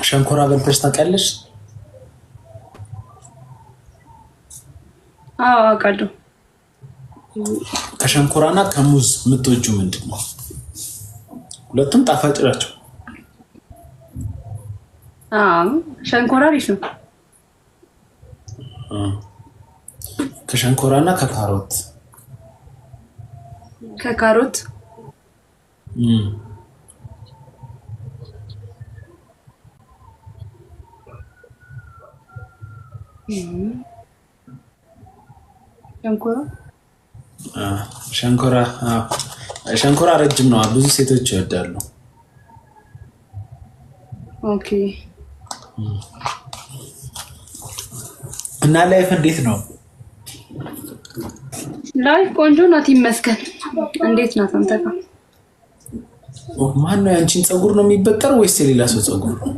ሸንኮራ በልተሽ ታውቂያለሽ? አዎ አውቃለሁ። ከሸንኮራና ከሙዝ የምትወጂው ምንድን ነው? ሁለቱም ጣፋጭ ናቸው። ሸንኮራ አሪፍ ነው። ከሸንኮራና ከካሮት ከካሮት ሸንኮራ ረጅም ነው፣ ብዙ ሴቶች ይወዳሉ። ኦኬ። እና ላይፍ እንዴት ነው? ላይፍ ቆንጆ ናት ይመስገን። እንዴት ናት አንተ ጋር? ማን ነው ያንቺን ፀጉር ነው የሚበጠር ወይስ የሌላ ሰው ፀጉር ነው?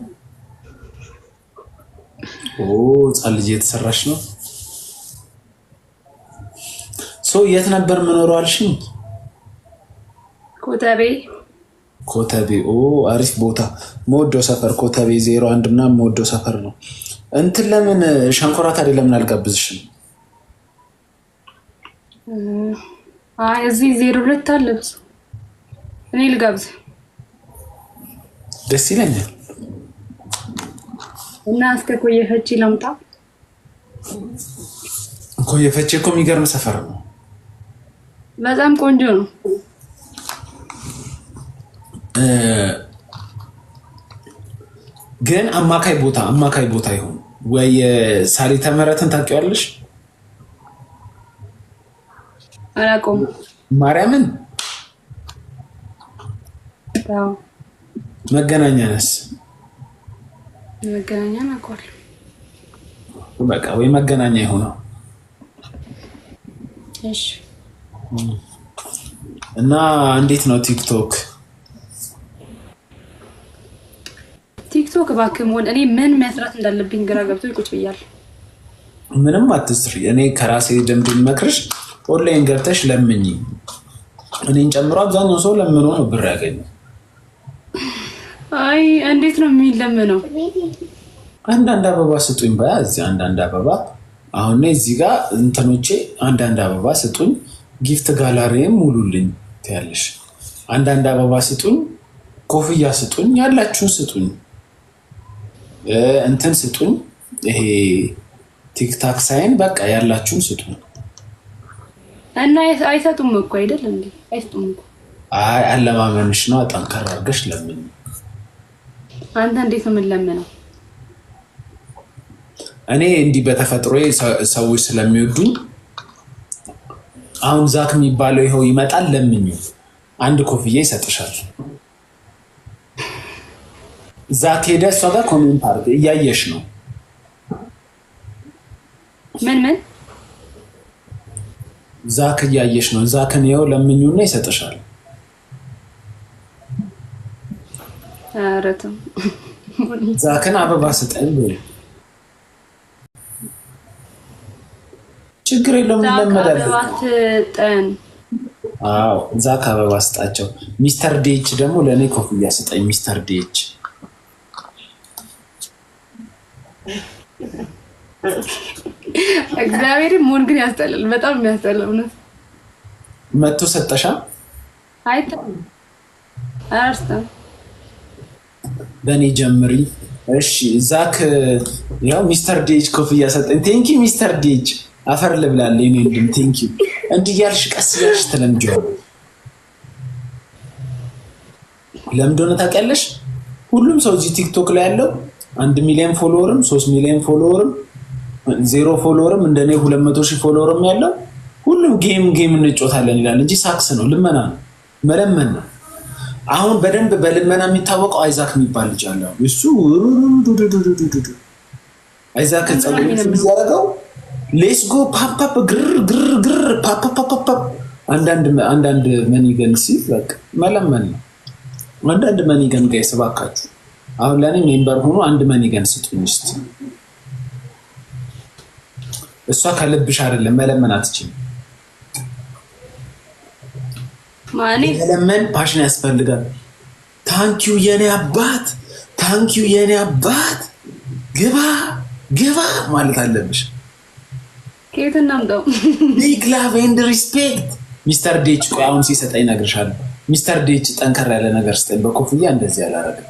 ህፃን ልጅ የተሰራሽ ነው። የት ነበር የምኖረው አልሽኝ? ኮተቤ። ኮተቤ አሪፍ ቦታ፣ መወደው ሰፈር ኮተቤ 01 ምናምን መወደው ሰፈር ነው። እንትን ለምን ሸንኮራ ታዲያ ለምን አልጋብዝሽም? እዚህ 02 አለ ብዙ። እኔ ልጋብዝ ደስ ይለኛል። እና እስከ ኮየ ፈቼ ለምጣ። ኮየ ፈቼ እኮ የሚገርም ሰፈር ነው። በጣም ቆንጆ ነው። ግን አማካይ ቦታ ይሁን ወይ? ሳሊተ ምህረትን ታውቂዋለሽ? አላውቀውም። ማርያምን መገናኛነስ? መገናኛ አውቀዋለሁ። በቃ ወይ መገናኛ ይሆናል። እሺ። እና እንዴት ነው ቲክቶክ? ቲክቶክ እባክህ መሆን እኔ ምን መስራት እንዳለብኝ ግራ ገብቶኝ ቁጭ ብያለሁ። ምንም አትስሪ። እኔ ከራሴ ልምድ መክርሽ፣ ኦንላይን ገብተሽ ለምኝ። እኔን ጨምሮ አብዛኛው ሰው ለምኖ ነው ብር ያገኘው። አይ እንዴት ነው የሚለምነው? አንዳንድ አበባ ስጡኝ በያ እዚህ አንዳንድ አበባ አሁን እዚህ ጋር እንትኖቼ አንዳንድ አበባ ስጡኝ፣ ጊፍት ጋላሪም ሙሉልኝ ትያለሽ። አንዳንድ አበባ ስጡኝ፣ ኮፍያ ስጡኝ፣ ያላችሁን ስጡኝ፣ እንትን ስጡኝ፣ ይሄ ቲክታክ ሳይን በቃ ያላችሁን ስጡኝ። እና አይሰጡም እኮ አይደል እንዴ? አይሰጡም እኮ። አይ አለማመንሽ ነው። ጠንከር አድርገሽ ለምን። አንተ እንዴት ነው የምንለምነው? እኔ እንዲህ በተፈጥሮ ሰዎች ስለሚወዱኝ አሁን ዛክ የሚባለው ይኸው ይመጣል። ለምኝ አንድ ኮፍያ ይሰጥሻል። ዛክ ሄደ እሷ ጋር ኮሜንት አድርገ እያየሽ ነው። ምን ዛክ እያየሽ ነው። ዛክን ይኸው ለምኙና ይሰጥሻል። አረተም ዛክን አበባ ስጠኝ። ችግር የለውም ይለመዳል። አዎ ዛክ አበባ ስጣቸው። ሚስተር ዲኤች ደግሞ ለእኔ ኮፍያ ስጠኝ። ሚስተር ዲኤች እግዚአብሔር መሆን ግን ያስጠላል። በጣም የሚያስጠላው ነው። መቶ ሰጠሻ? አያርስም። በእኔ ጀምሪ እሺ። ዛክ ያው ሚስተር ዲኤች ኮፍያ ሰጠኝ። ቴንኪ ሚስተር ዲኤች። አፈር ልብላለሁ እኔ እንድም ቴንኪ። እንዲህ ያልሽ ቀስ ያልሽ ተለምጂዋለሽ። ለምን እንደሆነ ታውቂያለሽ? ሁሉም ሰው እዚህ ቲክቶክ ላይ ያለው 1 ሚሊዮን ፎሎወርም 3 ሚሊዮን ፎሎወርም 0 ፎሎወርም እንደኔ 200,000 ፎሎወርም ያለው ሁሉም ጌም እንጮታለን ይላል እንጂ ሳክስ ነው፣ ልመና ነው፣ መለመን ነው። አሁን በደንብ በልመና የሚታወቀው አይዛክ የሚባል ልጅ አለ። እሱ አይዛክ ጸሎት ያደረገው ሌስ ጎ ፓፓፕ ግር ፓፓፓፓ አንዳንድ መኒገን ሲል በቃ መለመን ነው። አንዳንድ መኒገን ጋር ይሰባካችሁ። አሁን ለኔ ሜምበር ሆኖ አንድ መኒገን ስጡኝ እስቲ። እሷ ከልብሽ አይደለም መለመን አትችልም። ማኔ ለምን ፓሽን ያስፈልጋል። ታንኪዩ የኔ አባት ታንኪዩ የኔ አባት ግባ ግባ ማለት አለብሽ። ከየት እናምጣው? ቢግ ላቭ ኤንድ ሪስፔክት ሚስተር ዴች። ቆይ አሁን ሲሰጠኝ እነግርሻለሁ። ሚስተር ዴች ጠንከር ያለ ነገር ስጠኝ። በኮፍያ እንደዚህ አላረግም።